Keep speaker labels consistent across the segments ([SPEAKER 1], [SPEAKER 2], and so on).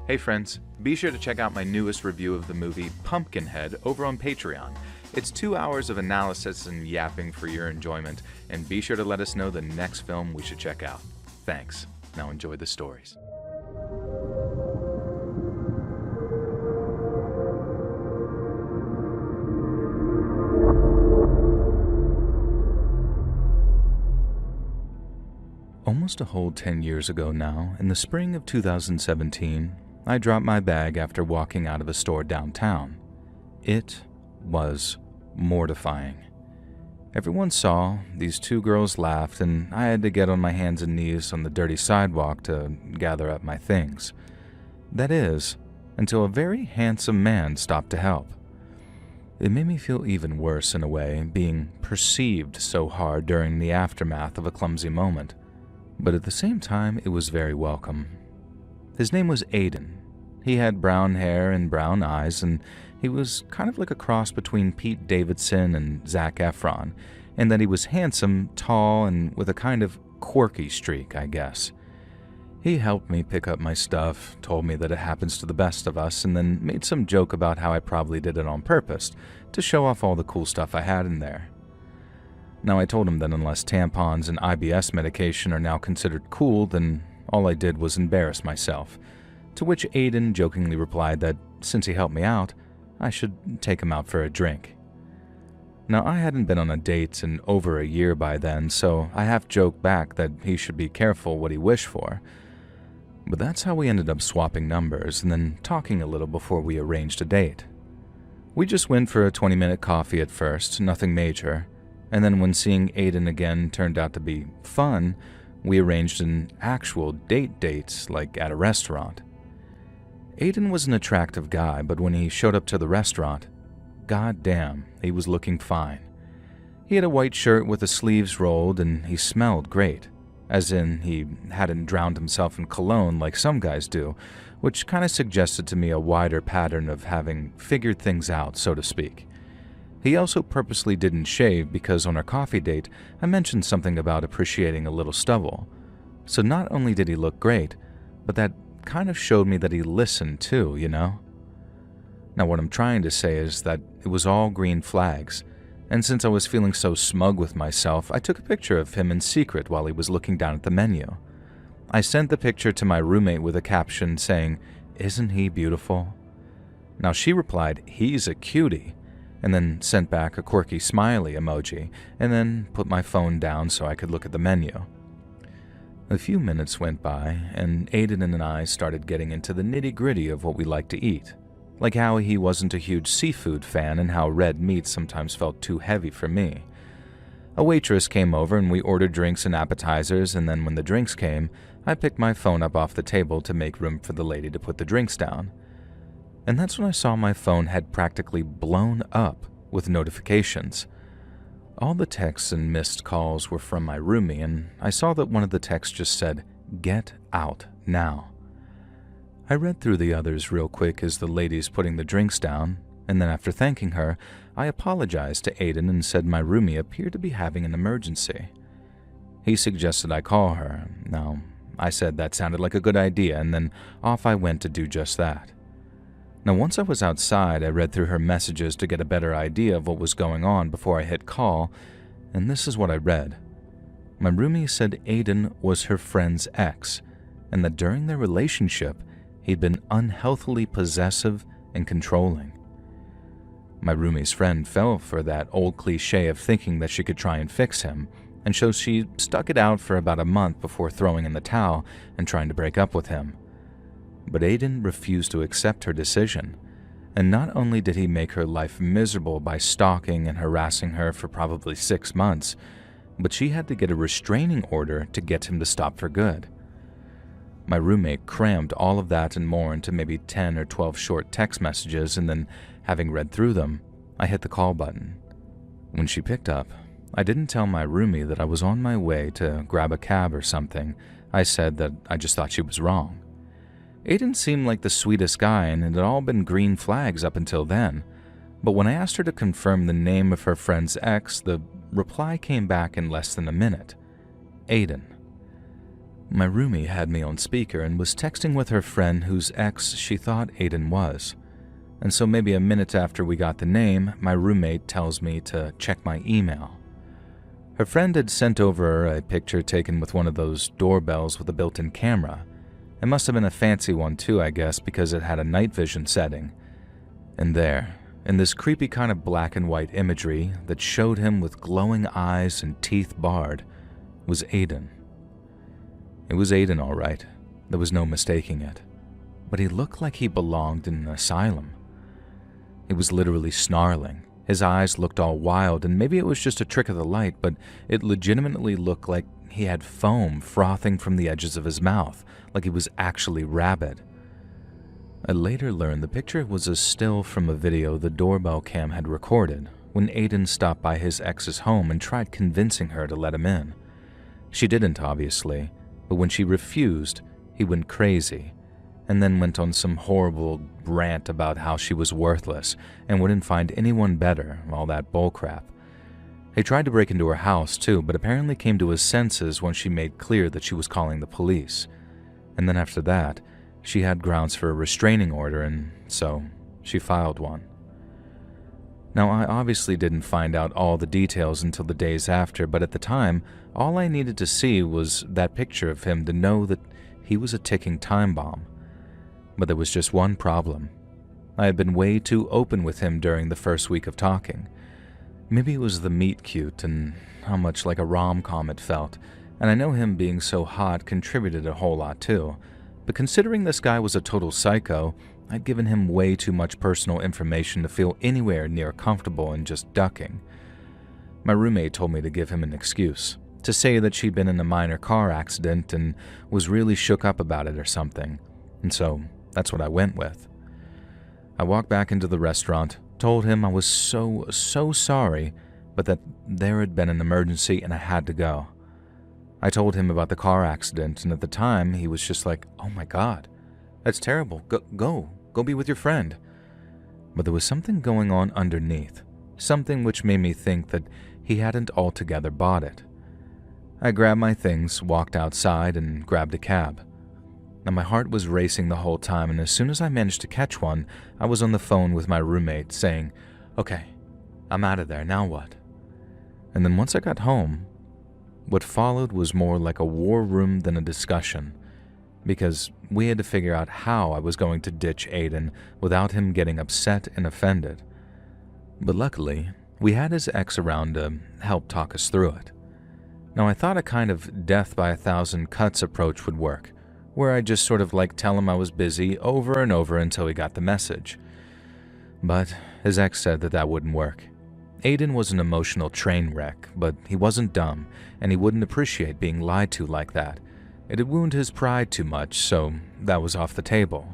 [SPEAKER 1] Hey friends, be sure to check out my newest review of the movie Pumpkinhead over on Patreon. It's 2 hours of analysis and yapping for your enjoyment, and be sure to let us know the next film we should check out. Thanks. Now enjoy the stories. Almost a whole 10 years ago now, in the spring of 2017, I dropped my bag after walking out of a store downtown. It was mortifying. Everyone saw, these two girls laughed, and I had to get on my hands and knees on the dirty sidewalk to gather up my things. That is, until a very handsome man stopped to help. It made me feel even worse in a way, being perceived so hard during the aftermath of a clumsy moment. But at the same time, it was very welcome. His name was Aiden. He had brown hair and brown eyes, and he was kind of like a cross between Pete Davidson and Zac Efron, in that he was handsome, tall, and with a kind of quirky streak, I guess. He helped me pick up my stuff, told me that it happens to the best of us, and then made some joke about how I probably did it on purpose, to show off all the cool stuff I had in there. Now, I told him that unless tampons and IBS medication are now considered cool, then all I did was embarrass myself, to which Aiden jokingly replied that since he helped me out, I should take him out for a drink. Now, I hadn't been on a date in over a year by then, so I half joked back that he should be careful what he wished for. But that's how we ended up swapping numbers and then talking a little before we arranged a date. We just went for a 20-minute coffee at first, nothing major. And then when seeing Aiden again turned out to be fun, we arranged an actual date, like at a restaurant. Aiden was an attractive guy, but when he showed up to the restaurant, goddamn, he was looking fine. He had a white shirt with the sleeves rolled, and he smelled great. As in, he hadn't drowned himself in cologne like some guys do, which kind of suggested to me a wider pattern of having figured things out, so to speak. He also purposely didn't shave because on our coffee date, I mentioned something about appreciating a little stubble. So not only did he look great, but that kind of showed me that he listened too, you know? Now what I'm trying to say is that it was all green flags, and since I was feeling so smug with myself, I took a picture of him in secret while he was looking down at the menu. I sent the picture to my roommate with a caption saying, "Isn't he beautiful?" Now she replied, "He's a cutie," and then sent back a quirky smiley emoji, and then put my phone down so I could look at the menu. A few minutes went by, and Aiden and I started getting into the nitty-gritty of what we like to eat, like how he wasn't a huge seafood fan and how red meat sometimes felt too heavy for me. A waitress came over and we ordered drinks and appetizers, and then when the drinks came, I picked my phone up off the table to make room for the lady to put the drinks down. And that's when I saw my phone had practically blown up with notifications. All the texts and missed calls were from my roomie, and I saw that one of the texts just said, "Get out now." I read through the others real quick as the lady's putting the drinks down, and then after thanking her, I apologized to Aiden and said my roomie appeared to be having an emergency. He suggested I call her. Now, I said that sounded like a good idea, and then off I went to do just that. Now, once I was outside, I read through her messages to get a better idea of what was going on before I hit call, and this is what I read. My roomie said Aiden was her friend's ex, and that during their relationship, he'd been unhealthily possessive and controlling. My roomie's friend fell for that old cliche of thinking that she could try and fix him, and so she stuck it out for about a month before throwing in the towel and trying to break up with him. But Aiden refused to accept her decision, and not only did he make her life miserable by stalking and harassing her for probably 6 months, but she had to get a restraining order to get him to stop for good. My roommate crammed all of that and more into maybe 10 or 12 short text messages, and then, having read through them, I hit the call button. When she picked up, I didn't tell my roomie that I was on my way to grab a cab or something. I said that I just thought she was wrong. Aiden seemed like the sweetest guy, and it had all been green flags up until then. But when I asked her to confirm the name of her friend's ex, the reply came back in less than a minute. Aiden. My roomie had me on speaker and was texting with her friend whose ex she thought Aiden was. And so maybe a minute after we got the name, my roommate tells me to check my email. Her friend had sent over a picture taken with one of those doorbells with a built-in camera. It must have been a fancy one too, I guess, because it had a night vision setting. And there, in this creepy kind of black and white imagery that showed him with glowing eyes and teeth bared, was Aiden. It was Aiden, all right. There was no mistaking it. But he looked like he belonged in an asylum. He was literally snarling. His eyes looked all wild, and maybe it was just a trick of the light, but it legitimately looked like he had foam frothing from the edges of his mouth, like he was actually rabid. I later learned the picture was a still from a video the doorbell cam had recorded when Aiden stopped by his ex's home and tried convincing her to let him in. She didn't, obviously, but when she refused, he went crazy, and then went on some horrible rant about how she was worthless and wouldn't find anyone better, all that bullcrap. He tried to break into her house too, but apparently came to his senses when she made clear that she was calling the police. And then after that, she had grounds for a restraining order, and so she filed one. Now, I obviously didn't find out all the details until the days after, but at the time, all I needed to see was that picture of him to know that he was a ticking time bomb. But there was just one problem. I had been way too open with him during the first week of talking. Maybe it was the meet cute and how much like a rom-com it felt, and I know him being so hot contributed a whole lot too. But considering this guy was a total psycho, I'd given him way too much personal information to feel anywhere near comfortable in just ducking. My roommate told me to give him an excuse, to say that she'd been in a minor car accident and was really shook up about it or something, and so that's what I went with. I walked back into the restaurant, told him I was so sorry, but that there had been an emergency and I had to go. I told him about the car accident, and at the time he was just like, "Oh my God, that's terrible, go be with your friend." But there was something going on underneath, something which made me think that he hadn't altogether bought it. I grabbed my things, walked outside, and grabbed a cab. Now my heart was racing the whole time, and as soon as I managed to catch one, I was on the phone with my roommate saying, "Okay, I'm out of there, now what?" And then once I got home, what followed was more like a war room than a discussion, because we had to figure out how I was going to ditch Aiden without him getting upset and offended. But luckily, we had his ex around to help talk us through it. Now I thought a kind of death by 1,000 cuts approach would work, where I'd just sort of like tell him I was busy over and over until he got the message. But his ex said that that wouldn't work. Aiden was an emotional train wreck, but he wasn't dumb, and he wouldn't appreciate being lied to like that. It'd wound his pride too much, so that was off the table.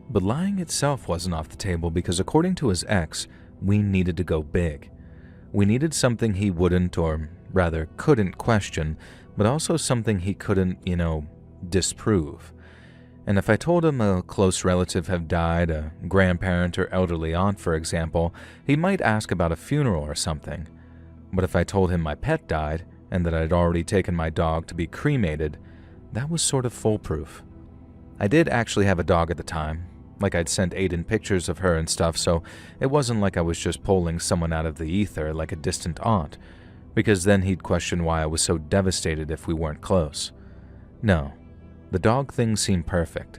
[SPEAKER 1] But lying itself wasn't off the table because according to his ex, we needed to go big. We needed something he wouldn't, or rather couldn't question, but also something he couldn't, disprove. And if I told him a close relative had died, a grandparent or elderly aunt, for example, he might ask about a funeral or something. But if I told him my pet died, and that I'd already taken my dog to be cremated, that was sort of foolproof. I did actually have a dog at the time, like I'd sent Aiden pictures of her and stuff, so it wasn't like I was just pulling someone out of the ether like a distant aunt, because then he'd question why I was so devastated if we weren't close. No. The dog thing seemed perfect,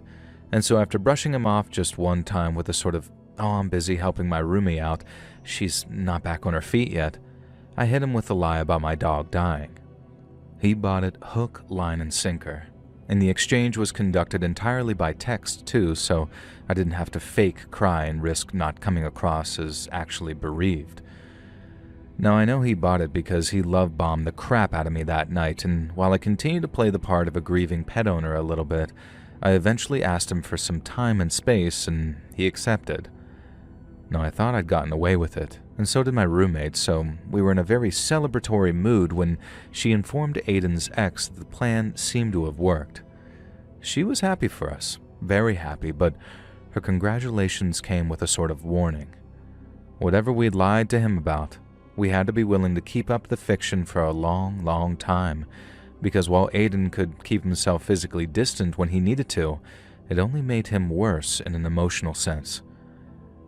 [SPEAKER 1] and so after brushing him off just one time with a sort of, "Oh, I'm busy helping my roomie out, she's not back on her feet yet," I hit him with the lie about my dog dying. He bought it hook, line, and sinker, and the exchange was conducted entirely by text too, so I didn't have to fake cry and risk not coming across as actually bereaved. Now, I know he bought it because he love-bombed the crap out of me that night, and while I continued to play the part of a grieving pet owner a little bit, I eventually asked him for some time and space, and he accepted. Now, I thought I'd gotten away with it, and so did my roommate, so we were in a very celebratory mood when she informed Aiden's ex that the plan seemed to have worked. She was happy for us, very happy, but her congratulations came with a sort of warning. Whatever we'd lied to him about, we had to be willing to keep up the fiction for a long, long time, because while Aiden could keep himself physically distant when he needed to, it only made him worse in an emotional sense.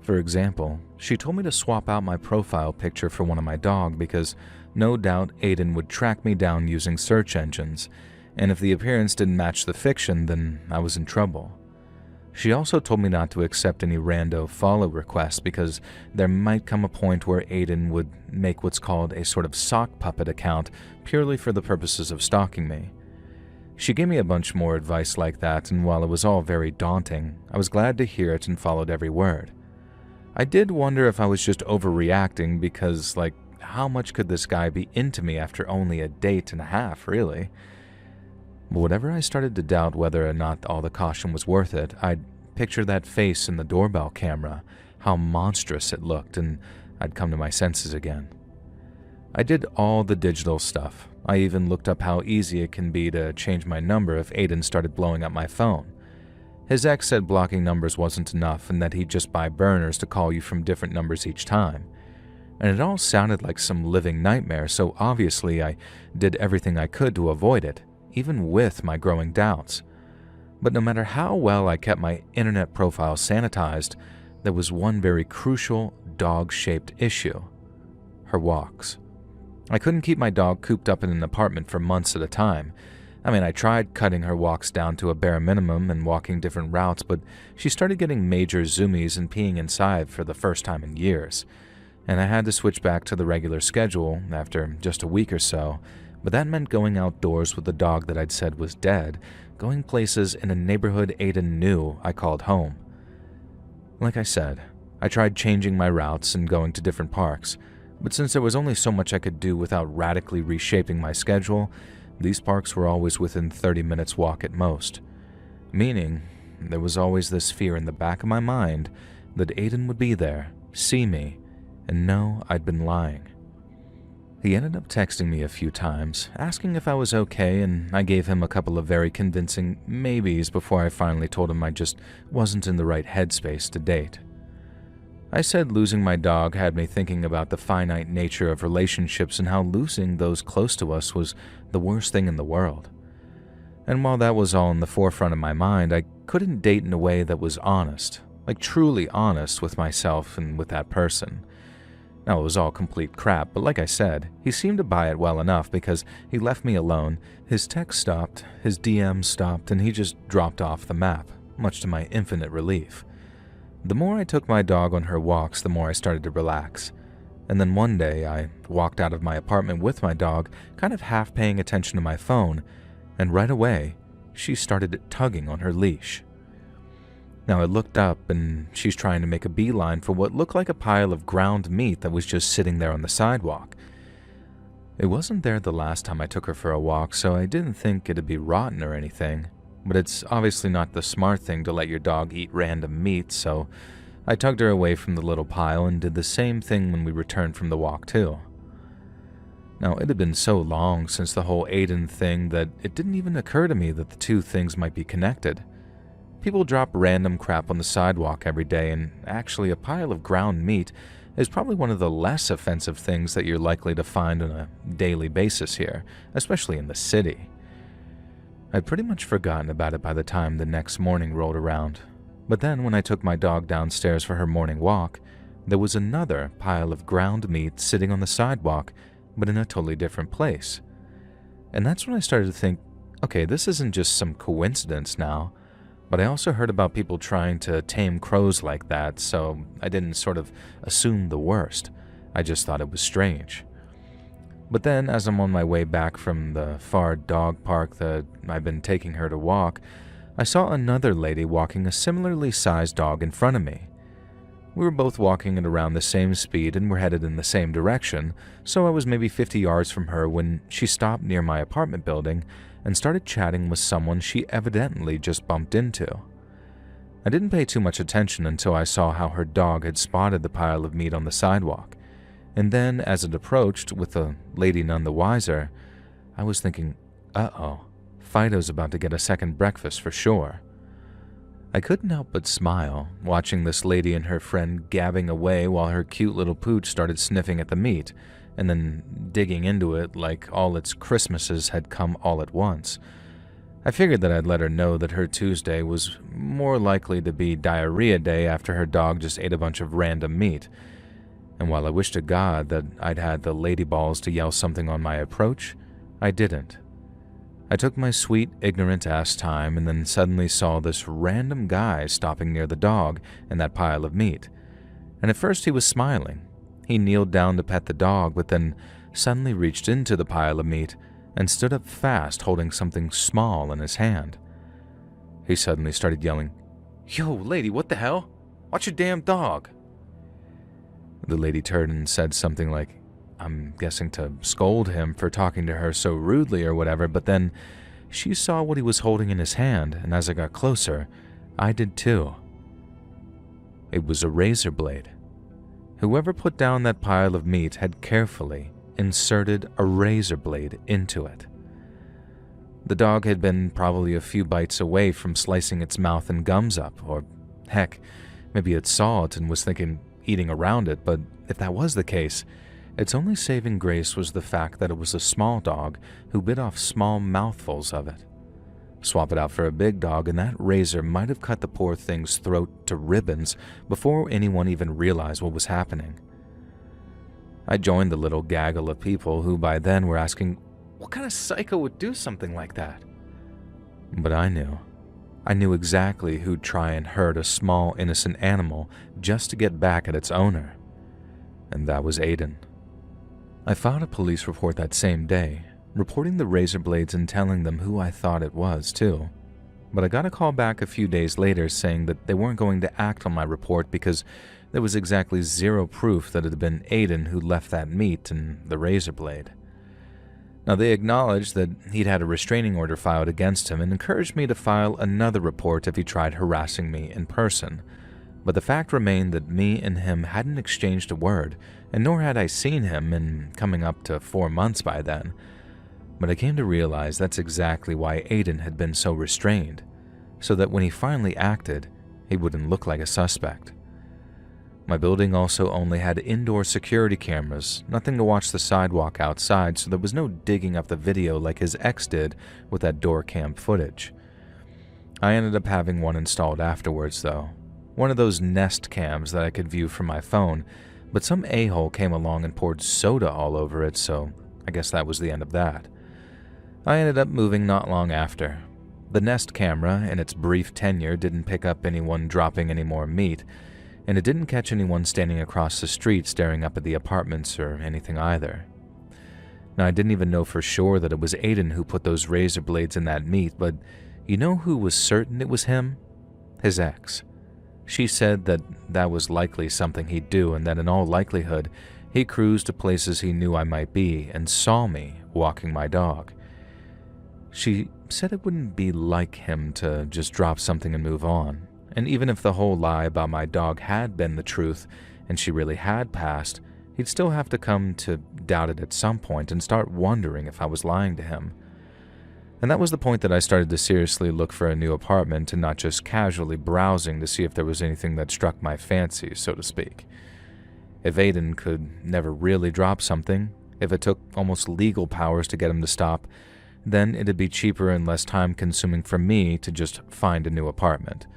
[SPEAKER 1] For example, she told me to swap out my profile picture for one of my dog because no doubt Aiden would track me down using search engines, and if the appearance didn't match the fiction, then I was in trouble. She also told me not to accept any rando follow requests because there might come a point where Aiden would make what's called a sort of sock puppet account purely for the purposes of stalking me. She gave me a bunch more advice like that, and while it was all very daunting, I was glad to hear it and followed every word. I did wonder if I was just overreacting because, how much could this guy be into me after only a date and a half, really? But whenever I started to doubt whether or not all the caution was worth it, I'd picture that face in the doorbell camera, how monstrous it looked, and I'd come to my senses again. I did all the digital stuff. I even looked up how easy it can be to change my number if Aiden started blowing up my phone. His ex said blocking numbers wasn't enough and that he'd just buy burners to call you from different numbers each time. And it all sounded like some living nightmare, so obviously I did everything I could to avoid it, even with my growing doubts. But no matter how well I kept my internet profile sanitized, there was one very crucial dog-shaped issue: her walks. I couldn't keep my dog cooped up in an apartment for months at a time. I tried cutting her walks down to a bare minimum and walking different routes, but she started getting major zoomies and peeing inside for the first time in years. And I had to switch back to the regular schedule after just a week or so, but that meant going outdoors with the dog that I'd said was dead, going places in a neighborhood Aiden knew I called home. Like I said, I tried changing my routes and going to different parks, but since there was only so much I could do without radically reshaping my schedule, these parks were always within 30 minutes walk at most. Meaning, there was always this fear in the back of my mind that Aiden would be there, see me, and know I'd been lying. He ended up texting me a few times, asking if I was okay, and I gave him a couple of very convincing maybes before I finally told him I just wasn't in the right headspace to date. I said losing my dog had me thinking about the finite nature of relationships and how losing those close to us was the worst thing in the world. And while that was all in the forefront of my mind, I couldn't date in a way that was honest, truly honest with myself and with that person. Now, it was all complete crap, but like I said, he seemed to buy it well enough because he left me alone, his text stopped, his DMs stopped, and he just dropped off the map, much to my infinite relief. The more I took my dog on her walks, the more I started to relax. And then one day, I walked out of my apartment with my dog, kind of half paying attention to my phone, and right away, she started tugging on her leash. Now I looked up, and she's trying to make a beeline for what looked like a pile of ground meat that was just sitting there on the sidewalk. It wasn't there the last time I took her for a walk, so I didn't think it'd be rotten or anything. But it's obviously not the smart thing to let your dog eat random meat, so I tugged her away from the little pile and did the same thing when we returned from the walk too. Now, it had been so long since the whole Aiden thing that it didn't even occur to me that the two things might be connected. People drop random crap on the sidewalk every day, and actually a pile of ground meat is probably one of the less offensive things that you're likely to find on a daily basis here, especially in the city. I'd pretty much forgotten about it by the time the next morning rolled around, but then when I took my dog downstairs for her morning walk, there was another pile of ground meat sitting on the sidewalk, but in a totally different place. And that's when I started to think, okay, this isn't just some coincidence now, but I also heard about people trying to tame crows like that, so I didn't sort of assume the worst. I just thought it was strange. But then, as I'm on my way back from the far dog park that I've been taking her to walk, I saw another lady walking a similarly sized dog in front of me. We were both walking at around the same speed and were headed in the same direction, so I was maybe 50 yards from her when she stopped near my apartment building and started chatting with someone she evidently just bumped into. I didn't pay too much attention until I saw how her dog had spotted the pile of meat on the sidewalk. And then, as it approached, with the lady none the wiser, I was thinking, uh-oh, Fido's about to get a second breakfast for sure. I couldn't help but smile, watching this lady and her friend gabbing away while her cute little pooch started sniffing at the meat, and then digging into it like all its Christmases had come all at once. I figured that I'd let her know that her Tuesday was more likely to be diarrhea day after her dog just ate a bunch of random meat. And while I wished to God that I'd had the lady balls to yell something on my approach, I didn't. I took my sweet, ignorant-ass time and then suddenly saw this random guy stopping near the dog and that pile of meat. And at first he was smiling. He kneeled down to pet the dog, but then suddenly reached into the pile of meat and stood up fast holding something small in his hand. He suddenly started yelling, "Yo, lady, what the hell? Watch your damn dog." The lady turned and said something like, I'm guessing to scold him for talking to her so rudely or whatever, but then she saw what he was holding in his hand, and as I got closer, I did too. It was a razor blade. Whoever put down that pile of meat had carefully inserted a razor blade into it. The dog had been probably a few bites away from slicing its mouth and gums up, or heck, maybe it saw it and was thinking eating around it, but if that was the case, its only saving grace was the fact that it was a small dog who bit off small mouthfuls of it. Swap it out for a big dog, and that razor might have cut the poor thing's throat to ribbons before anyone even realized what was happening. I joined the little gaggle of people who by then were asking, what kind of psycho would do something like that? But I knew. I knew exactly who'd try and hurt a small, innocent animal just to get back at its owner. And that was Aiden. I filed a police report that same day, reporting the razor blades and telling them who I thought it was, too. But I got a call back a few days later saying that they weren't going to act on my report because there was exactly zero proof that it had been Aiden who left that meat and the razor blade. Now, they acknowledged that he'd had a restraining order filed against him and encouraged me to file another report if he tried harassing me in person. But the fact remained that me and him hadn't exchanged a word, and nor had I seen him in coming up to 4 months by then. But I came to realize that's exactly why Aiden had been so restrained, so that when he finally acted, he wouldn't look like a suspect. My building also only had indoor security cameras, nothing to watch the sidewalk outside, so there was no digging up the video like his ex did with that door cam footage. I ended up having one installed afterwards, though. One of those Nest cams that I could view from my phone, but some a-hole came along and poured soda all over it, so I guess that was the end of that. I ended up moving not long after. The Nest camera, in its brief tenure, didn't pick up anyone dropping any more meat, and it didn't catch anyone standing across the street staring up at the apartments or anything either. Now, I didn't even know for sure that it was Aiden who put those razor blades in that meat, but you know who was certain it was him? His ex. She said that that was likely something he'd do and that in all likelihood, he cruised to places he knew I might be and saw me walking my dog. She said it wouldn't be like him to just drop something and move on, and even if the whole lie about my dog had been the truth and she really had passed, he'd still have to come to doubt it at some point and start wondering if I was lying to him. And that was the point that I started to seriously look for a new apartment and not just casually browsing to see if there was anything that struck my fancy, so to speak. If Aiden could never really drop something, if it took almost legal powers to get him to stop, then it'd be cheaper and less time-consuming for me to just find a new apartment.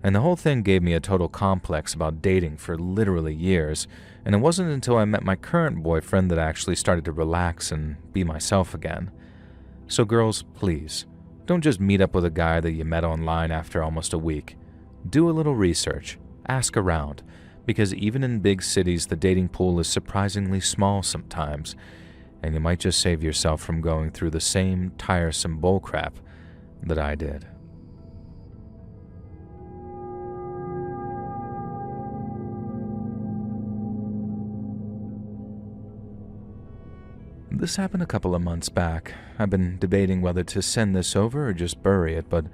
[SPEAKER 1] And the whole thing gave me a total complex about dating for literally years, and it wasn't until I met my current boyfriend that I actually started to relax and be myself again. So girls, please, don't just meet up with a guy that you met online after almost a week. Do a little research, ask around, because even in big cities the dating pool is surprisingly small sometimes, and you might just save yourself from going through the same tiresome bullcrap that I did. This happened a couple of months back. I've been debating whether to send this over or just bury it, but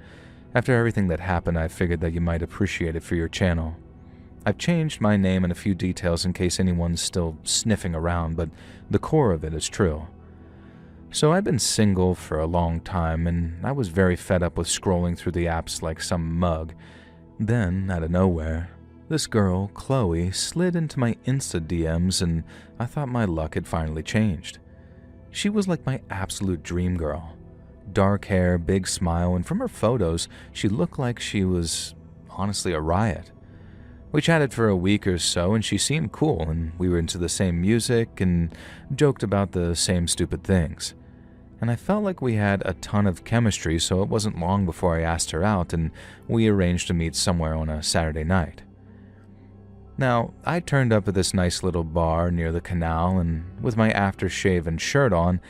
[SPEAKER 1] after everything that happened, I figured that you might appreciate it for your channel. I've changed my name and a few details in case anyone's still sniffing around, but the core of it is true. So I've been single for a long time, and I was very fed up with scrolling through the apps like some mug. Then, out of nowhere, This girl, Chloe, slid into my Insta DMs and I thought my luck had finally changed. She was like my absolute dream girl. Dark hair, big smile, and from her photos, she looked like she was honestly a riot. We chatted for a week or so and she seemed cool and we were into the same music and joked about the same stupid things. And I felt like we had a ton of chemistry, so it wasn't long before I asked her out and we arranged to meet somewhere on a Saturday night. Now, I turned up at this nice little bar near the canal, and with my aftershave and shirt on,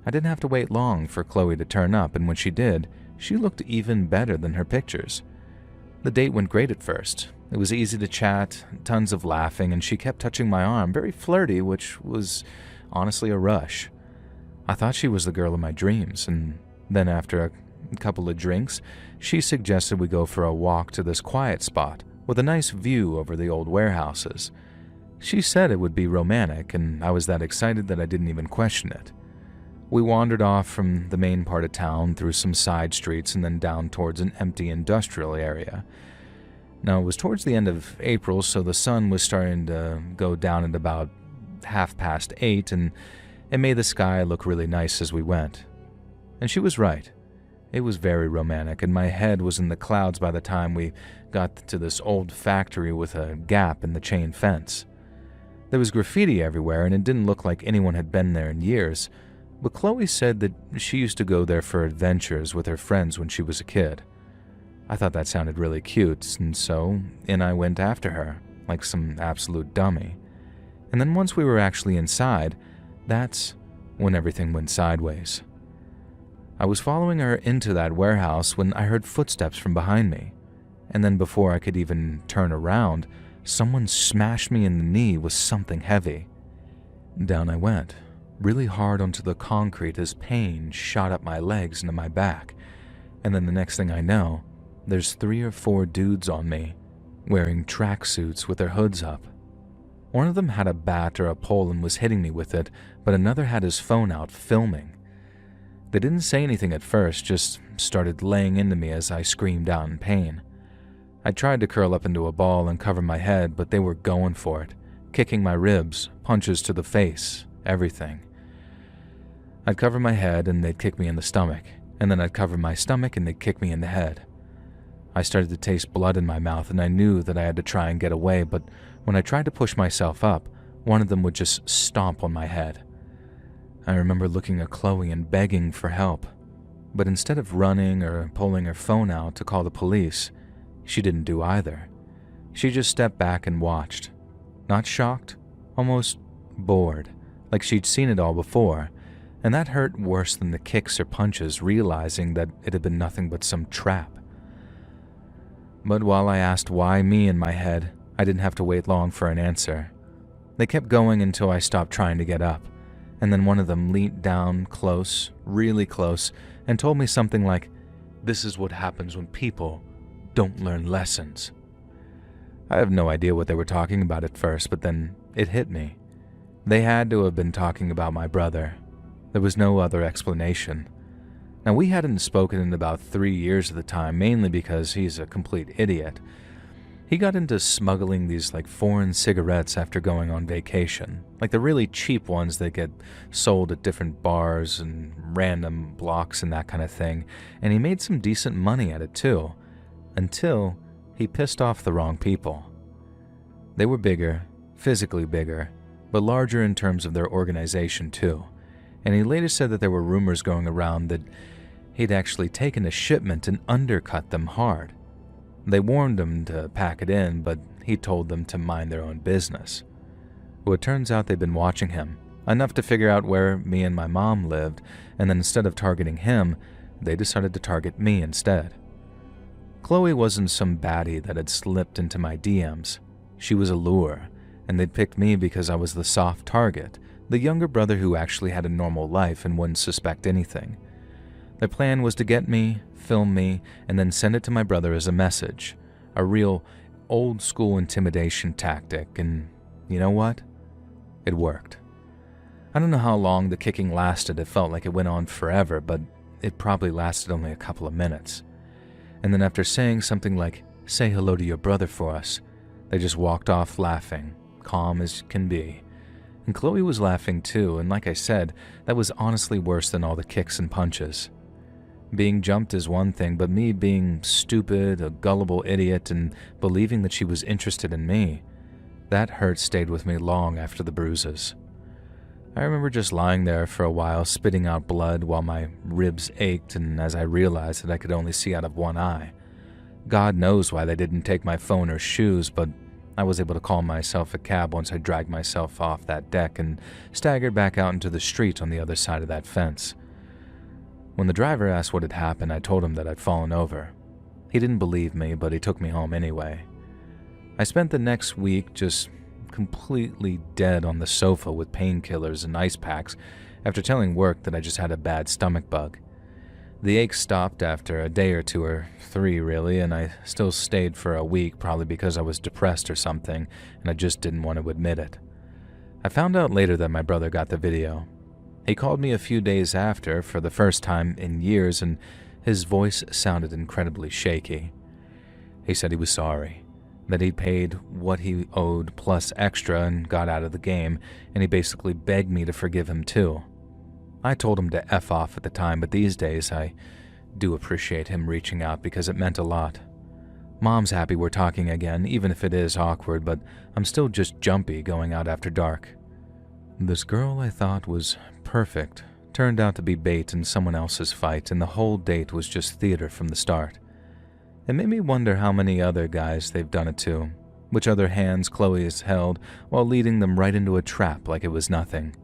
[SPEAKER 1] I didn't have to wait long for Chloe to turn up, and when she did, she looked even better than her pictures. The date went great at first. It was easy to chat, tons of laughing, and she kept touching my arm, very flirty, which was honestly a rush. I thought she was the girl of my dreams, and then after a couple of drinks, she suggested we go for a walk to this quiet spot with a nice view over the old warehouses. She said it would be romantic, and I was that excited that I didn't even question it. We wandered off from the main part of town through some side streets and then down towards an empty industrial area. Now, it was towards the end of April, so the sun was starting to go down at about 8:30, and it made the sky look really nice as we went. And she was right. It was very romantic, and my head was in the clouds by the time we got to this old factory with a gap in the chain fence. There was graffiti everywhere, and it didn't look like anyone had been there in years, but Chloe said that she used to go there for adventures with her friends when she was a kid. I thought that sounded really cute, and so in I went after her, like some absolute dummy. And then once we were actually inside, that's when everything went sideways. I was following her into that warehouse when I heard footsteps from behind me, and then before I could even turn around, someone smashed me in the knee with something heavy. Down I went, really hard onto the concrete as pain shot up my legs into my back, and then the next thing I know, there's 3 or 4 dudes on me, wearing tracksuits with their hoods up. One of them had a bat or a pole and was hitting me with it, but another had his phone out filming. They didn't say anything at first, just started laying into me as I screamed out in pain. I tried to curl up into a ball and cover my head, but they were going for it, kicking my ribs, punches to the face, everything. I'd cover my head and they'd kick me in the stomach, and then I'd cover my stomach and they'd kick me in the head. I started to taste blood in my mouth and I knew that I had to try and get away, but when I tried to push myself up, one of them would just stomp on my head. I remember looking at Chloe and begging for help, but instead of running or pulling her phone out to call the police, she didn't do either. She just stepped back and watched. Not shocked, almost bored, like she'd seen it all before, and that hurt worse than the kicks or punches, realizing that it had been nothing but some trap. But while I asked why me in my head, I didn't have to wait long for an answer. They kept going until I stopped trying to get up, and then one of them leaned down close, really close, and told me something like, "This is what happens when people don't learn lessons." I have no idea what they were talking about at first, but then it hit me. They had to have been talking about my brother. There was no other explanation. Now, we hadn't spoken in about 3 years at the time, mainly because he's a complete idiot. He got into smuggling these foreign cigarettes after going on vacation, like the really cheap ones that get sold at different bars and random blocks and that kind of thing, and he made some decent money at it too, until he pissed off the wrong people. They were bigger, physically bigger, but larger in terms of their organization too, and he later said that there were rumors going around that he'd actually taken a shipment and undercut them hard. They warned him to pack it in, but he told them to mind their own business. Well, it turns out they'd been watching him, enough to figure out where me and my mom lived, and then instead of targeting him, they decided to target me instead. Chloe wasn't some baddie that had slipped into my DMs. She was a lure, and they'd picked me because I was the soft target, the younger brother who actually had a normal life and wouldn't suspect anything. Their plan was to get me, film me, and then send it to my brother as a message. A real old-school intimidation tactic, and you know what? It worked. I don't know how long the kicking lasted. It felt like it went on forever, but it probably lasted only a couple of minutes. And then after saying something like, "Say hello to your brother for us," They just walked off laughing, calm as can be. And Chloe was laughing too, and like I said, that was honestly worse than all the kicks and punches. Being jumped is one thing, but me being stupid, a gullible idiot, and believing that she was interested in me, that hurt stayed with me long after the bruises. I remember just lying there for a while, spitting out blood while my ribs ached, and as I realized that I could only see out of one eye. God knows why they didn't take my phone or shoes, but I was able to call myself a cab once I dragged myself off that deck and staggered back out into the street on the other side of that fence. When the driver asked what had happened, I told him that I'd fallen over. He didn't believe me, but he took me home anyway. I spent the next week just completely dead on the sofa with painkillers and ice packs after telling work that I just had a bad stomach bug. The ache stopped after a day or two, or 3 really, and I still stayed for a week, probably because I was depressed or something, and I just didn't want to admit it. I found out later that my brother got the video. He called me a few days after for the first time in years, and his voice sounded incredibly shaky. He said he was sorry, that he'd paid what he owed plus extra and got out of the game, and he basically begged me to forgive him too. I told him to F off at the time, but these days I do appreciate him reaching out because it meant a lot. Mom's happy we're talking again, even if it is awkward, but I'm still just jumpy going out after dark. This girl I thought was perfect turned out to be bait in someone else's fight, and the whole date was just theater from the start. It made me wonder how many other guys they've done it to, which other hands Chloe has held while leading them right into a trap like it was nothing.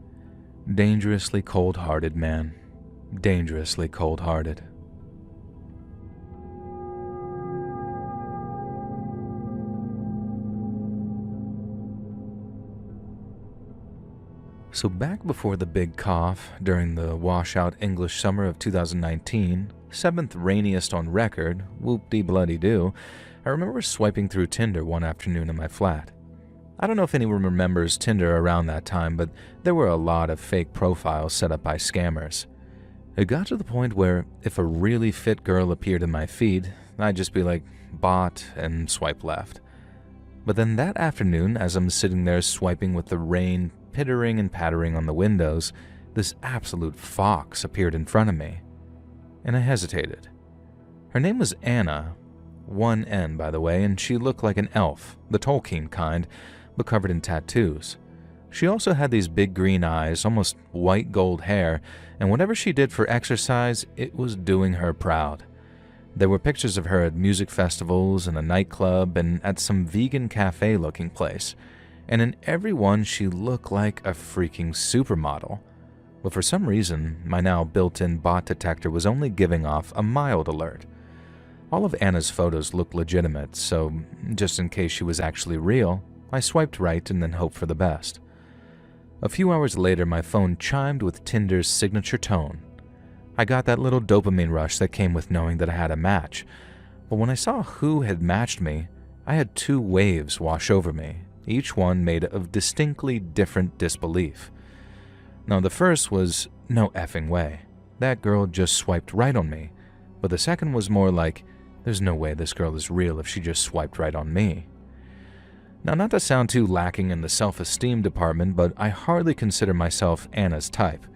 [SPEAKER 1] Dangerously cold-hearted, man. Dangerously cold-hearted. So back before the big cough, during the washout English summer of 2019, 7th rainiest on record, whoop-de-bloody-doo, I remember swiping through Tinder one afternoon in my flat. I don't know if anyone remembers Tinder around that time, but there were a lot of fake profiles set up by scammers. It got to the point where if a really fit girl appeared in my feed, I'd just be like, bot, and swipe left. But then that afternoon, as I'm sitting there swiping with the rain pittering and pattering on the windows, this absolute fox appeared in front of me. And I hesitated. Her name was Anna, 1 N by the way, and she looked like an elf, the Tolkien kind, but covered in tattoos. She also had these big green eyes, almost white gold hair, and whatever she did for exercise, it was doing her proud. There were pictures of her at music festivals and a nightclub and at some vegan cafe-looking place, and in every one she looked like a freaking supermodel. But for some reason, my now built-in bot detector was only giving off a mild alert. All of Anna's photos looked legitimate, so just in case she was actually real, I swiped right and then hoped for the best. A few hours later, my phone chimed with Tinder's signature tone. I got that little dopamine rush that came with knowing that I had a match, but when I saw who had matched me, I had 2 waves wash over me, each one made of distinctly different disbelief. Now, the first was no effing way. That girl just swiped right on me, but the second was more like, there's no way this girl is real if she just swiped right on me. Now, not to sound too lacking in the self-esteem department, but I hardly consider myself Anna's type.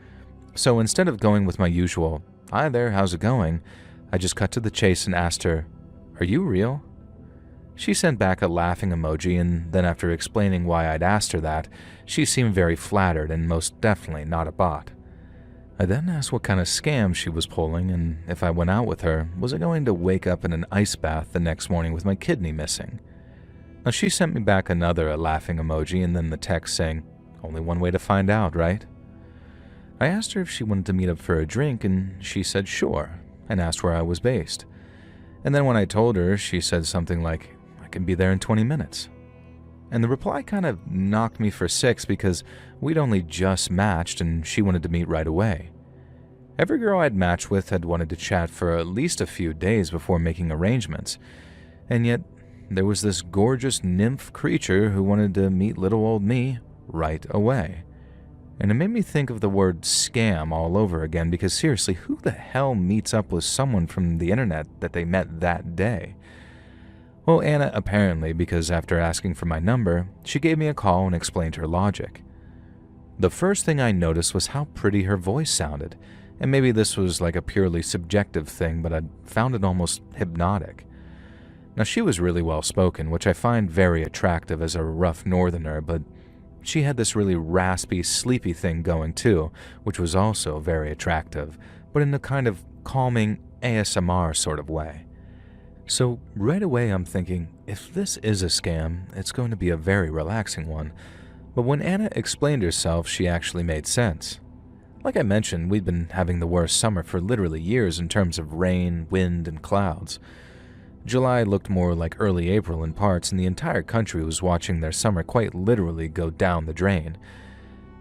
[SPEAKER 1] So instead of going with my usual, "Hi there, how's it going?" I just cut to the chase and asked her, "Are you real?" She sent back a laughing emoji, and then after explaining why I'd asked her that, she seemed very flattered and most definitely not a bot. I then asked what kind of scam she was pulling, and if I went out with her, was I going to wake up in an ice bath the next morning with my kidney missing? Now, she sent me back another laughing emoji and then the text saying, "Only one way to find out, right?" I asked her if she wanted to meet up for a drink, and she said sure, and asked where I was based. And then when I told her, she said something like, "I can be there in 20 minutes. And the reply kind of knocked me for 6 because we'd only just matched and she wanted to meet right away. Every girl I'd matched with had wanted to chat for at least a few days before making arrangements, and yet there was this gorgeous nymph creature who wanted to meet little old me right away. And it made me think of the word scam all over again, because seriously, who the hell meets up with someone from the internet that they met that day? Well, Anna apparently, because after asking for my number, she gave me a call and explained her logic. The first thing I noticed was how pretty her voice sounded, and maybe this was like a purely subjective thing, but I found it almost hypnotic. Now, she was really well spoken, which I find very attractive as a rough northerner, but she had this really raspy, sleepy thing going too, which was also very attractive, but in a kind of calming ASMR sort of way. So right away I'm thinking, if this is a scam, it's going to be a very relaxing one. But when Anna explained herself, she actually made sense. Like I mentioned, we'd been having the worst summer for literally years in terms of rain, wind, and clouds. July looked more like early April in parts, and the entire country was watching their summer quite literally go down the drain.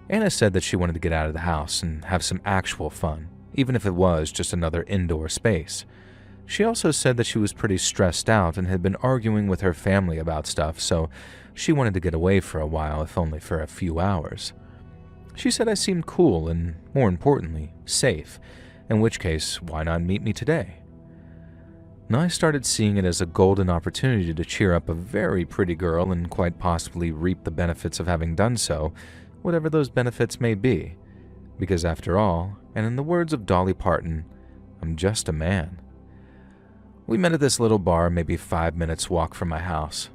[SPEAKER 1] Anna said that she wanted to get out of the house and have some actual fun, even if it was just another indoor space. She also said that she was pretty stressed out and had been arguing with her family about stuff, so she wanted to get away for a while, if only for a few hours. She said I seemed cool and, more importantly, safe, in which case, why not meet me today? Now I started seeing it as a golden opportunity to cheer up a very pretty girl and quite possibly reap the benefits of having done so, whatever those benefits may be. Because after all, and in the words of Dolly Parton, I'm just a man. We met at this little bar maybe 5 minutes walk from my house.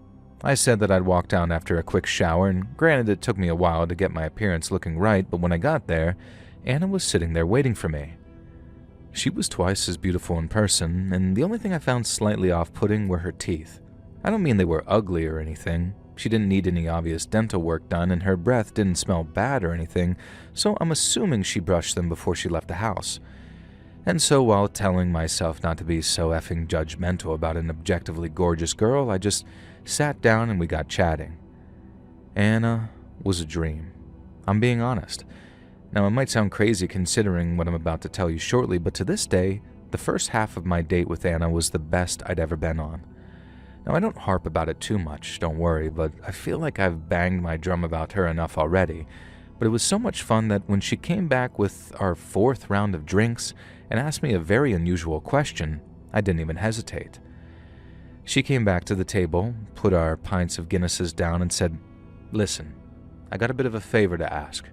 [SPEAKER 1] I said that I'd walk down after a quick shower, and granted it took me a while to get my appearance looking right, but when I got there, Anna was sitting there waiting for me. She was twice as beautiful in person, and the only thing I found slightly off-putting were her teeth. I don't mean they were ugly or anything. She didn't need any obvious dental work done, and her breath didn't smell bad or anything, so I'm assuming she brushed them before she left the house. And so while telling myself not to be so effing judgmental about an objectively gorgeous girl, I just sat down and we got chatting. Anna was a dream. I'm being honest. Now, it might sound crazy considering what I'm about to tell you shortly, but to this day, the first half of my date with Anna was the best I'd ever been on. Now, I don't harp about it too much, don't worry, but I feel like I've banged my drum about her enough already. But it was so much fun that when she came back with our 4th round of drinks and asked me a very unusual question, I didn't even hesitate. She came back to the table, put our pints of Guinnesses down, and said, "Listen, I got a bit of a favor to ask.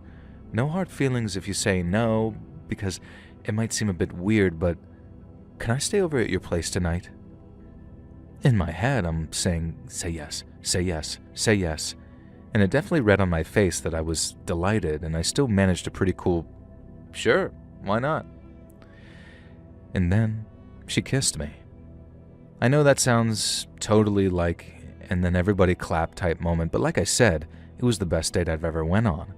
[SPEAKER 1] No hard feelings if you say no, because it might seem a bit weird, but can I stay over at your place tonight?" In my head, I'm saying, say yes, say yes, say yes. And it definitely read on my face that I was delighted, and I still managed a pretty cool, "Sure, why not?" And then she kissed me. I know that sounds totally like and then everybody clap type moment, but like I said, it was the best date I've ever went on.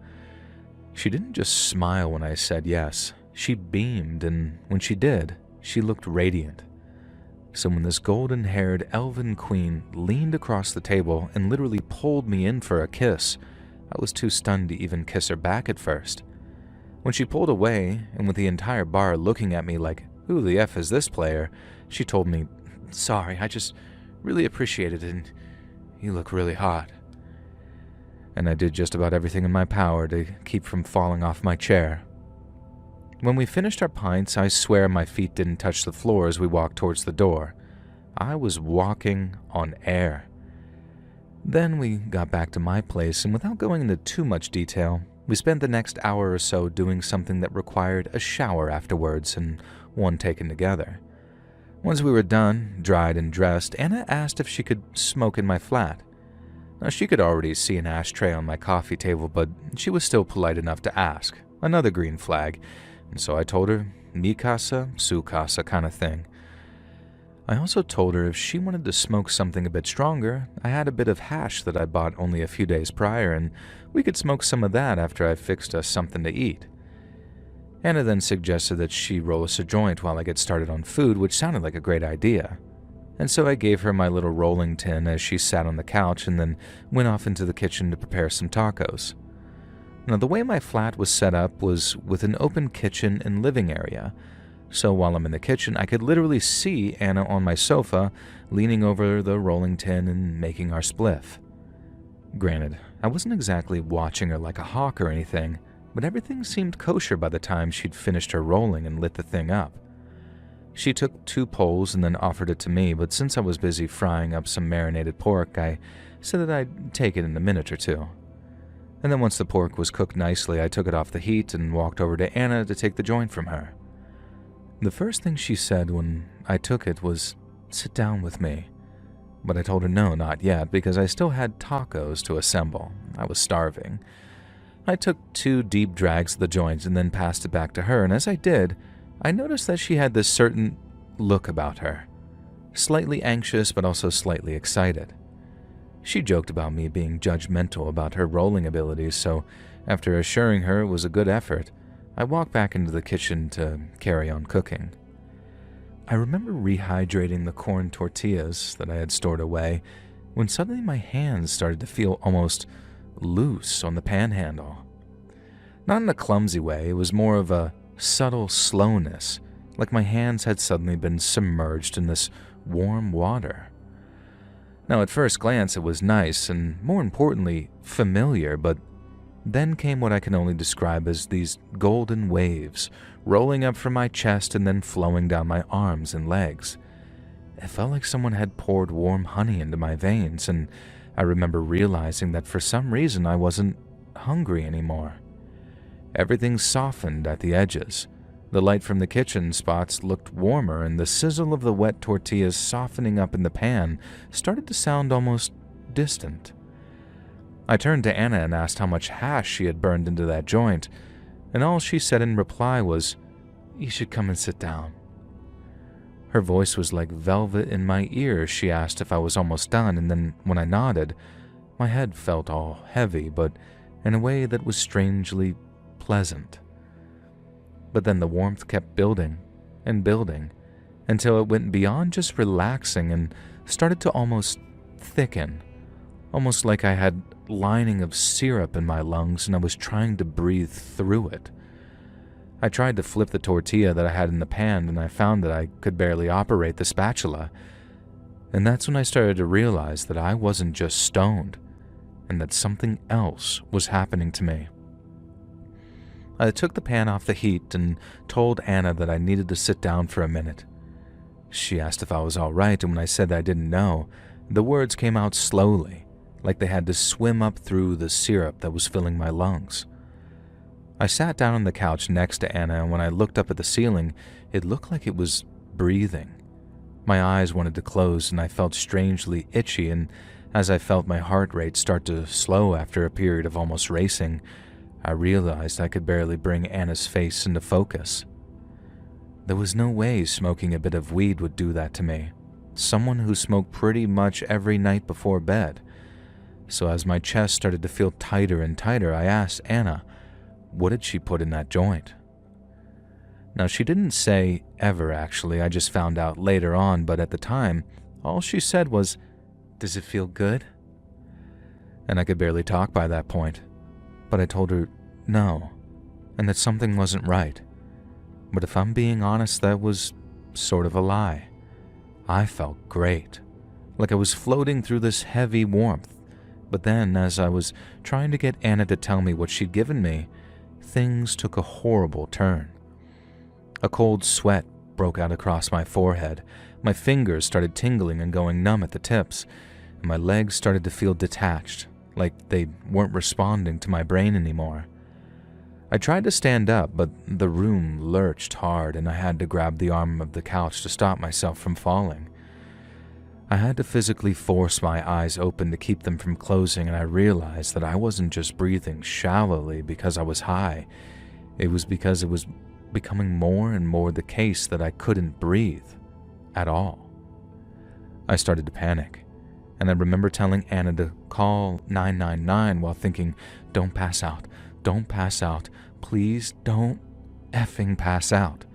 [SPEAKER 1] She didn't just smile when I said yes. She beamed, and when she did, she looked radiant. So when this golden-haired elven queen leaned across the table and literally pulled me in for a kiss, I was too stunned to even kiss her back at first. When she pulled away, and with the entire bar looking at me like, "Who the F is this player?" she told me, "Sorry, I just really appreciate it, and you look really hot." And I did just about everything in my power to keep from falling off my chair. When we finished our pints, I swear my feet didn't touch the floor as we walked towards the door. I was walking on air. Then we got back to my place, and without going into too much detail, we spent the next hour or so doing something that required a shower afterwards and one taken together. Once we were done, dried and dressed, Anna asked if she could smoke in my flat. Now, she could already see an ashtray on my coffee table, but she was still polite enough to ask. Another green flag. And so I told her, mi casa, su casa kind of thing. I also told her if she wanted to smoke something a bit stronger, I had a bit of hash that I bought only a few days prior, and we could smoke some of that after I fixed us something to eat. Anna then suggested that she roll us a joint while I get started on food, which sounded like a great idea. And so I gave her my little rolling tin as she sat on the couch and then went off into the kitchen to prepare some tacos. Now, the way my flat was set up was with an open kitchen and living area, so while I'm in the kitchen, I could literally see Anna on my sofa, leaning over the rolling tin and making our spliff. Granted, I wasn't exactly watching her like a hawk or anything, but everything seemed kosher by the time she'd finished her rolling and lit the thing up. She took 2 poles and then offered it to me, but since I was busy frying up some marinated pork, I said that I'd take it in a minute or two. And then once the pork was cooked nicely, I took it off the heat and walked over to Anna to take the joint from her. The first thing she said when I took it was, "Sit down with me." But I told her no, not yet, because I still had tacos to assemble. I was starving. I took 2 deep drags of the joint and then passed it back to her, and as I did, I noticed that she had this certain look about her. Slightly anxious, but also slightly excited. She joked about me being judgmental about her rolling abilities, so after assuring her it was a good effort, I walked back into the kitchen to carry on cooking. I remember rehydrating the corn tortillas that I had stored away when suddenly my hands started to feel almost loose on the pan handle. Not in a clumsy way, it was more of a subtle slowness, like my hands had suddenly been submerged in this warm water. Now, at first glance, it was nice and, more importantly, familiar, but then came what I can only describe as these golden waves rolling up from my chest and then flowing down my arms and legs. It felt like someone had poured warm honey into my veins, and I remember realizing that for some reason I wasn't hungry anymore. Everything softened at the edges. The light from the kitchen spots looked warmer, and the sizzle of the wet tortillas softening up in the pan started to sound almost distant. I turned to Anna and asked how much hash she had burned into that joint, and all she said in reply was, "You should come and sit down." Her voice was like velvet in my ears. She asked if I was almost done, and then when I nodded, my head felt all heavy, but in a way that was strangely pleasant. But then the warmth kept building and building until it went beyond just relaxing and started to almost thicken, almost like I had lining of syrup in my lungs and I was trying to breathe through it. I tried to flip the tortilla that I had in the pan and I found that I could barely operate the spatula. And that's when I started to realize that I wasn't just stoned and that something else was happening to me. I took the pan off the heat and told Anna that I needed to sit down for a minute. She asked if I was all right, and when I said I didn't know, the words came out slowly, like they had to swim up through the syrup that was filling my lungs. I sat down on the couch next to Anna, and when I looked up at the ceiling, it looked like it was breathing. My eyes wanted to close, and I felt strangely itchy, and as I felt my heart rate start to slow after a period of almost racing, I realized I could barely bring Anna's face into focus. There was no way smoking a bit of weed would do that to me, someone who smoked pretty much every night before bed. So as my chest started to feel tighter and tighter, I asked Anna, what did she put in that joint? Now, she didn't say ever, actually. I just found out later on, but at the time, all she said was, "Does it feel good?" And I could barely talk by that point. But I told her no, and that something wasn't right. But if I'm being honest, that was sort of a lie. I felt great, like I was floating through this heavy warmth. But then, as I was trying to get Anna to tell me what she'd given me, things took a horrible turn. A cold sweat broke out across my forehead. My fingers started tingling and going numb at the tips, and my legs started to feel detached, like they weren't responding to my brain anymore. I tried to stand up, but the room lurched hard and I had to grab the arm of the couch to stop myself from falling. I had to physically force my eyes open to keep them from closing, and I realized that I wasn't just breathing shallowly because I was high. It was because it was becoming more and more the case that I couldn't breathe at all. I started to panic, and I remember telling Anna to call 999 while thinking, don't pass out, please don't effing pass out.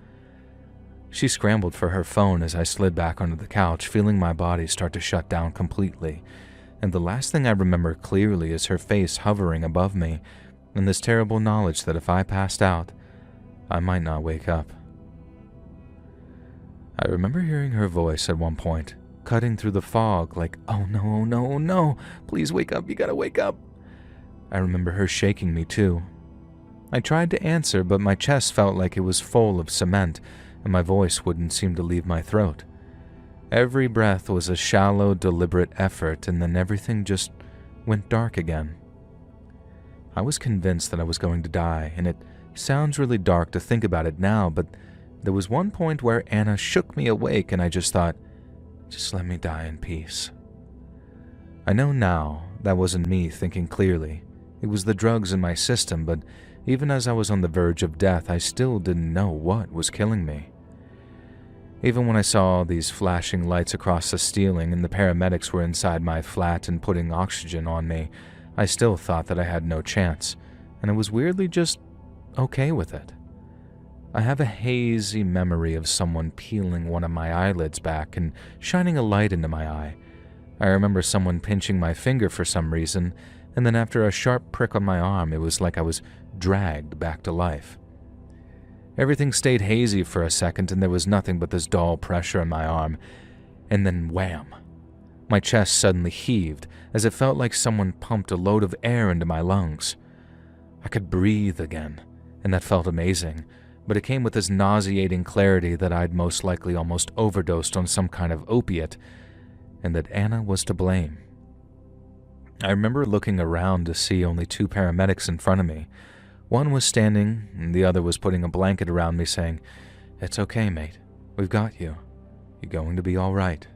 [SPEAKER 1] She scrambled for her phone as I slid back onto the couch, feeling my body start to shut down completely, and the last thing I remember clearly is her face hovering above me, and this terrible knowledge that if I passed out, I might not wake up. I remember hearing her voice at one point, cutting through the fog like, "Oh no, oh no, oh no, please wake up, you gotta wake up." I remember her shaking me too. I tried to answer, but my chest felt like it was full of cement, and my voice wouldn't seem to leave my throat. Every breath was a shallow, deliberate effort, and then everything just went dark again. I was convinced that I was going to die, and it sounds really dark to think about it now, but there was one point where Anna shook me awake, and I just thought, just let me die in peace. I know now that wasn't me thinking clearly. It was the drugs in my system, but even as I was on the verge of death, I still didn't know what was killing me. Even when I saw these flashing lights across the ceiling and the paramedics were inside my flat and putting oxygen on me, I still thought that I had no chance, and I was weirdly just okay with it. I have a hazy memory of someone peeling one of my eyelids back and shining a light into my eye. I remember someone pinching my finger for some reason, and then after a sharp prick on my arm, it was like I was dragged back to life. Everything stayed hazy for a second, and there was nothing but this dull pressure in my arm, and then wham! My chest suddenly heaved, as it felt like someone pumped a load of air into my lungs. I could breathe again, and that felt amazing, but it came with this nauseating clarity that I'd most likely almost overdosed on some kind of opiate, and that Anna was to blame. I remember looking around to see only 2 paramedics in front of me. One was standing, and the other was putting a blanket around me saying, "It's okay, mate. We've got you. You're going to be all right."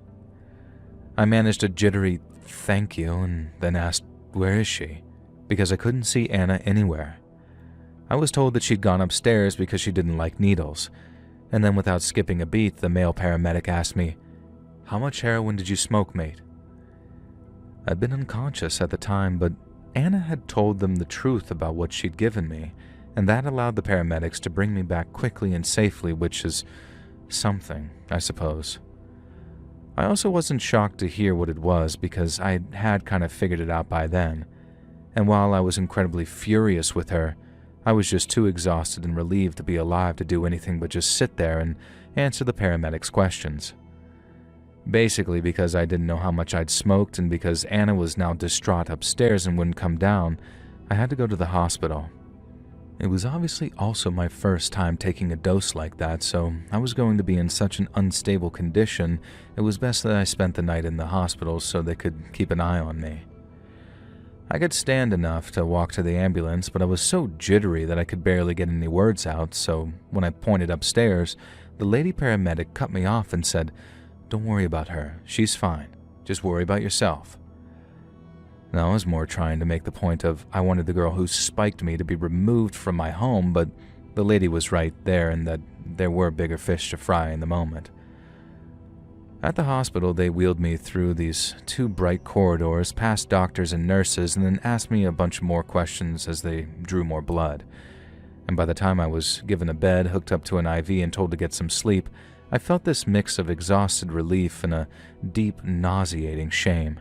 [SPEAKER 1] I managed a jittery thank you and then asked, "Where is she?" because I couldn't see Anna anywhere. I was told that she'd gone upstairs because she didn't like needles, and then without skipping a beat, the male paramedic asked me, "How much heroin did you smoke, mate?" I'd been unconscious at the time, but Anna had told them the truth about what she'd given me, and that allowed the paramedics to bring me back quickly and safely, which is something, I suppose. I also wasn't shocked to hear what it was because I had kind of figured it out by then, and while I was incredibly furious with her, I was just too exhausted and relieved to be alive to do anything but just sit there and answer the paramedics' questions. Basically because I didn't know how much I'd smoked, and because Anna was now distraught upstairs and wouldn't come down, I had to go to the hospital. It was obviously also my first time taking a dose like that, so I was going to be in such an unstable condition, it was best that I spent the night in the hospital so they could keep an eye on me. I could stand enough to walk to the ambulance, but I was so jittery that I could barely get any words out, so when I pointed upstairs, the lady paramedic cut me off and said, "Don't worry about her. She's fine. Just worry about yourself." Now, I was more trying to make the point of I wanted the girl who spiked me to be removed from my home, but the lady was right there and that there were bigger fish to fry in the moment. At the hospital, they wheeled me through these 2 bright corridors, past doctors and nurses, and then asked me a bunch more questions as they drew more blood. And by the time I was given a bed, hooked up to an IV, and told to get some sleep, I felt this mix of exhausted relief and a deep, nauseating shame.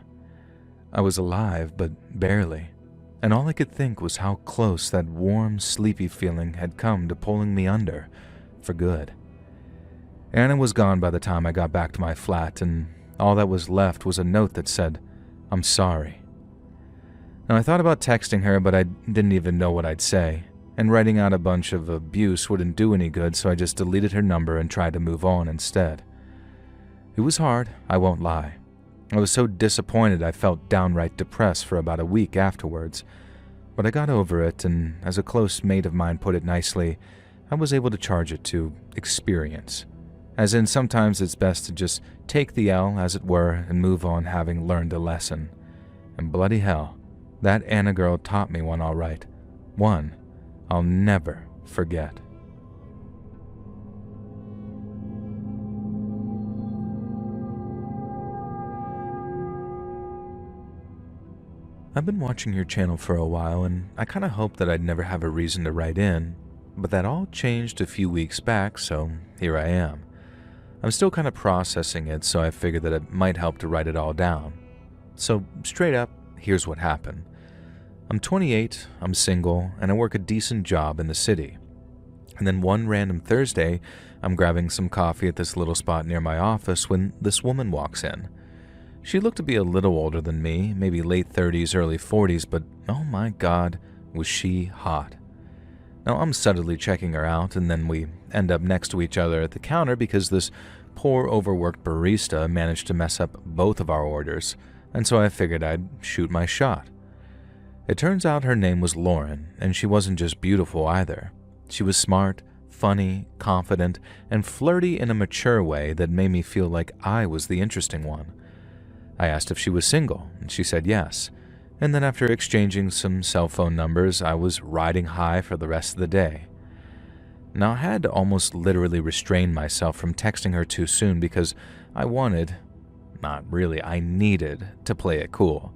[SPEAKER 1] I was alive, but barely, and all I could think was how close that warm, sleepy feeling had come to pulling me under, for good. Anna was gone by the time I got back to my flat, and all that was left was a note that said, "I'm sorry." Now, I thought about texting her, but I didn't even know what I'd say, and writing out a bunch of abuse wouldn't do any good, so I just deleted her number and tried to move on instead. It was hard, I won't lie. I was so disappointed I felt downright depressed for about a week afterwards, but I got over it, and as a close mate of mine put it nicely, I was able to charge it to experience. As in, sometimes it's best to just take the L, as it were, and move on having learned a lesson. And bloody hell, that Anna girl taught me one all right. One I'll never forget. I've been watching your channel for a while, and I kinda hoped that I'd never have a reason to write in, but that all changed a few weeks back, so here I am. I'm still kinda processing it, so I figured that it might help to write it all down. So, straight up, here's what happened. I'm 28, I'm single, and I work a decent job in the city. And then one random Thursday, I'm grabbing some coffee at this little spot near my office when this woman walks in. She looked to be a little older than me, maybe late 30s, early 40s, but oh my god, was she hot. Now, I'm subtly checking her out, and then we end up next to each other at the counter because this poor overworked barista managed to mess up both of our orders, and so I figured I'd shoot my shot. It turns out her name was Lauren, and she wasn't just beautiful either. She was smart, funny, confident, and flirty in a mature way that made me feel like I was the interesting one. I asked if she was single, and she said yes, and then after exchanging some cell phone numbers, I was riding high for the rest of the day. Now, I had to almost literally restrain myself from texting her too soon because I needed to play it cool.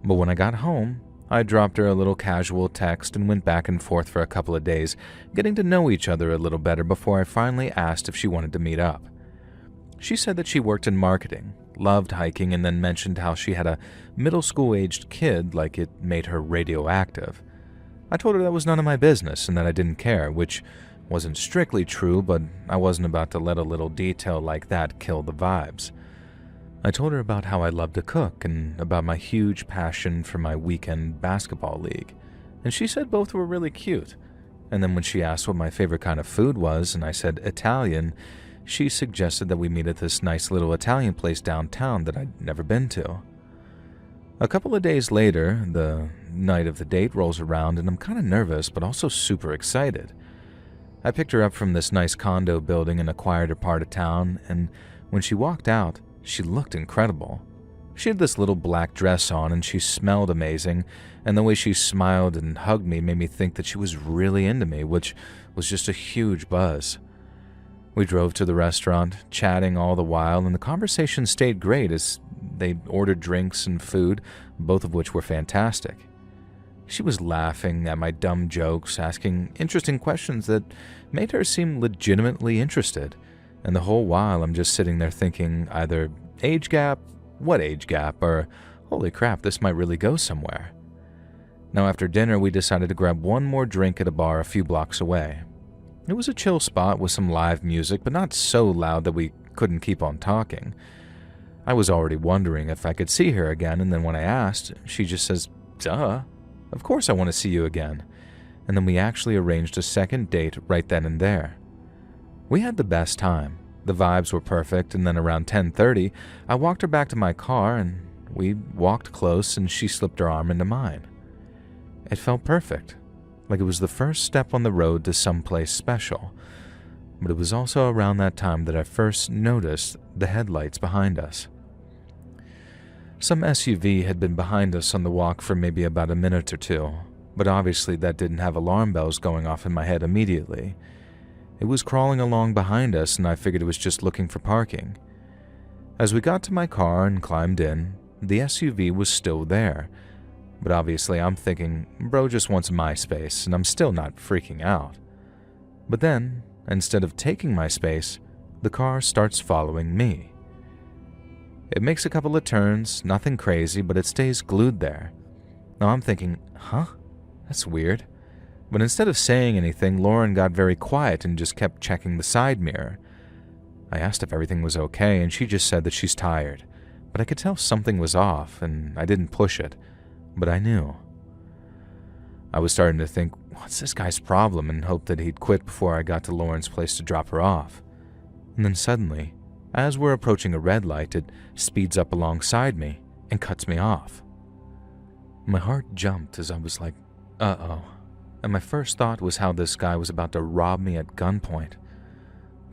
[SPEAKER 1] But when I got home, I dropped her a little casual text and went back and forth for a couple of days, getting to know each other a little better before I finally asked if she wanted to meet up. She said that she worked in marketing, loved hiking, and then mentioned how she had a middle school-aged kid like it made her radioactive. I told her that was none of my business and that I didn't care, which wasn't strictly true, but I wasn't about to let a little detail like that kill the vibes. I told her about how I love to cook and about my huge passion for my weekend basketball league, and she said both were really cute. And then when she asked what my favorite kind of food was and I said Italian, she suggested that we meet at this nice little Italian place downtown that I'd never been to. A couple of days later, the night of the date rolls around and I'm kind of nervous but also super excited. I picked her up from this nice condo building in a quieter part of town, and when she walked out, she looked incredible. She had this little black dress on and she smelled amazing, and the way she smiled and hugged me made me think that she was really into me, which was just a huge buzz. We drove to the restaurant, chatting all the while, and the conversation stayed great as they ordered drinks and food, both of which were fantastic. She was laughing at my dumb jokes, asking interesting questions that made her seem legitimately interested, and the whole while I'm just sitting there thinking either age gap, what age gap, or holy crap, this might really go somewhere. Now after dinner, we decided to grab one more drink at a bar a few blocks away. It was a chill spot with some live music, but not so loud that we couldn't keep on talking. I was already wondering if I could see her again, and then when I asked, she just says, "Duh, of course I want to see you again." And then we actually arranged a second date right then and there. We had the best time. The vibes were perfect, and then around 10:30, I walked her back to my car, and we walked close, and she slipped her arm into mine. It felt perfect, like it was the first step on the road to someplace special. But it was also around that time that I first noticed the headlights behind us. Some SUV had been behind us on the walk for maybe about a minute or two, but obviously that didn't have alarm bells going off in my head immediately. It was crawling along behind us, and I figured it was just looking for parking. As we got to my car and climbed in, the SUV was still there, but obviously I'm thinking, bro just wants my space, and I'm still not freaking out. But then, instead of taking my space, the car starts following me. It makes a couple of turns, nothing crazy, but it stays glued there. Now I'm thinking, that's weird. But instead of saying anything, Lauren got very quiet and just kept checking the side mirror. I asked if everything was okay, and she just said that she's tired. But I could tell something was off, and I didn't push it. But I knew. I was starting to think, what's this guy's problem, and hope that he'd quit before I got to Lauren's place to drop her off. And then suddenly, as we're approaching a red light, it speeds up alongside me and cuts me off. My heart jumped as I was like, uh-oh. And my first thought was how this guy was about to rob me at gunpoint.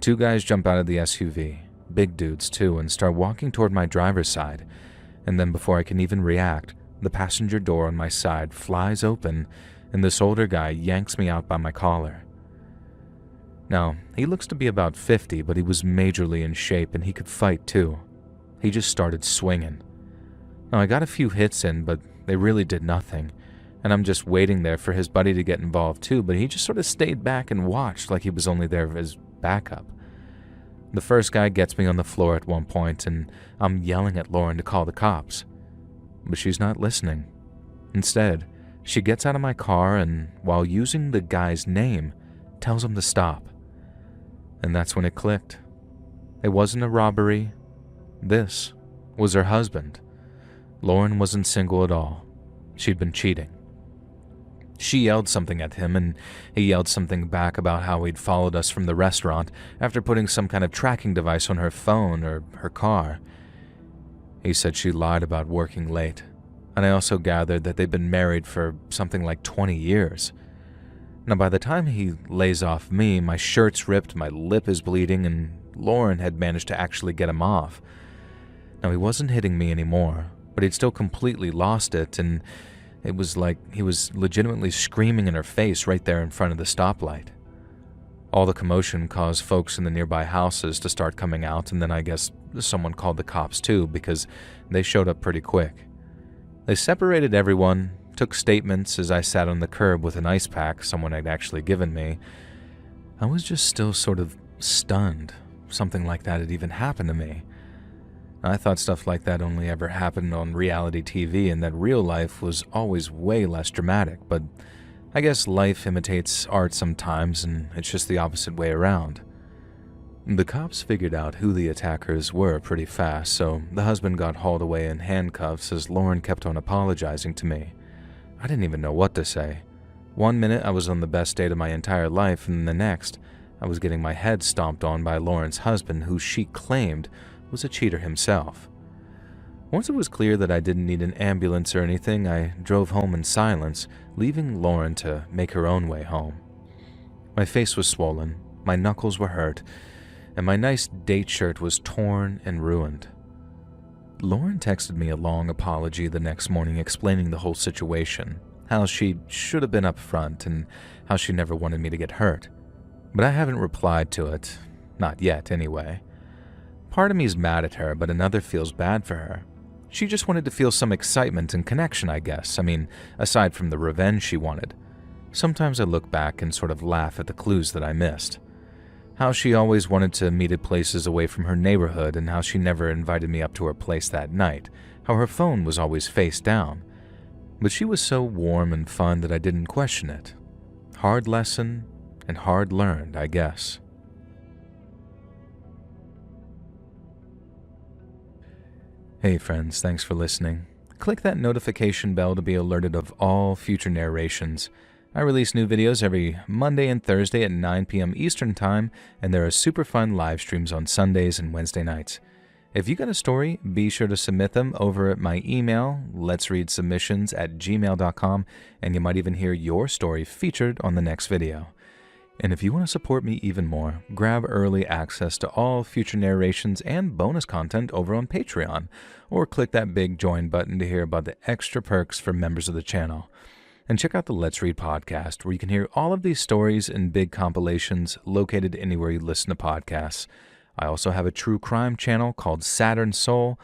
[SPEAKER 1] Two guys jump out of the SUV, big dudes too, and start walking toward my driver's side. And then before I can even react, the passenger door on my side flies open, and this older guy yanks me out by my collar. Now, he looks to be about 50, but he was majorly in shape and he could fight too. He just started swinging. Now, I got a few hits in, but they really did nothing. And I'm just waiting there for his buddy to get involved too, but he just sort of stayed back and watched like he was only there as backup. The first guy gets me on the floor at one point, and I'm yelling at Lauren to call the cops. But she's not listening. Instead, she gets out of my car and, while using the guy's name, tells him to stop. And that's when it clicked. It wasn't a robbery. This was her husband. Lauren wasn't single at all. She'd been cheating. She yelled something at him, and he yelled something back about how he'd followed us from the restaurant after putting some kind of tracking device on her phone or her car. He said she lied about working late, and I also gathered that they'd been married for something like 20 years. Now, by the time he lays off me, my shirt's ripped, my lip is bleeding, and Lauren had managed to actually get him off. Now, he wasn't hitting me anymore, but he'd still completely lost it, and it was like he was legitimately screaming in her face right there in front of the stoplight. All the commotion caused folks in the nearby houses to start coming out, and then I guess someone called the cops too, because they showed up pretty quick. They separated everyone, took statements as I sat on the curb with an ice pack someone had actually given me. I was just still sort of stunned something like that had even happened to me. I thought stuff like that only ever happened on reality TV and that real life was always way less dramatic, but I guess life imitates art sometimes and it's just the opposite way around. The cops figured out who the attackers were pretty fast, so the husband got hauled away in handcuffs as Lauren kept on apologizing to me. I didn't even know what to say. One minute I was on the best date of my entire life, and the next I was getting my head stomped on by Lauren's husband, who she claimed was a cheater himself. Once it was clear that I didn't need an ambulance or anything, I drove home in silence, leaving Lauren to make her own way home. My face was swollen, my knuckles were hurt, and my nice date shirt was torn and ruined. Lauren texted me a long apology the next morning explaining the whole situation, how she should have been upfront and how she never wanted me to get hurt. But I haven't replied to it, not yet anyway. Part of me is mad at her, but another feels bad for her. She just wanted to feel some excitement and connection, I guess. I mean, aside from the revenge she wanted. Sometimes I look back and sort of laugh at the clues that I missed. How she always wanted to meet at places away from her neighborhood, and how she never invited me up to her place that night. How her phone was always face down. But she was so warm and fun that I didn't question it. Hard lesson and hard learned, I guess. Hey friends, thanks for listening. Click that notification bell to be alerted of all future narrations. I release new videos every Monday and Thursday at 9 p.m. Eastern Time, and there are super fun live streams on Sundays and Wednesday nights. If you got a story, be sure to submit them over at my email, letsreadsubmissions@gmail.com, and you might even hear your story featured on the next video. And if you want to support me even more, grab early access to all future narrations and bonus content over on Patreon, or click that big join button to hear about the extra perks for members of the channel. And check out the Let's Read podcast, where you can hear all of these stories in big compilations located anywhere you listen to podcasts. I also have a true crime channel called Saturn Soul,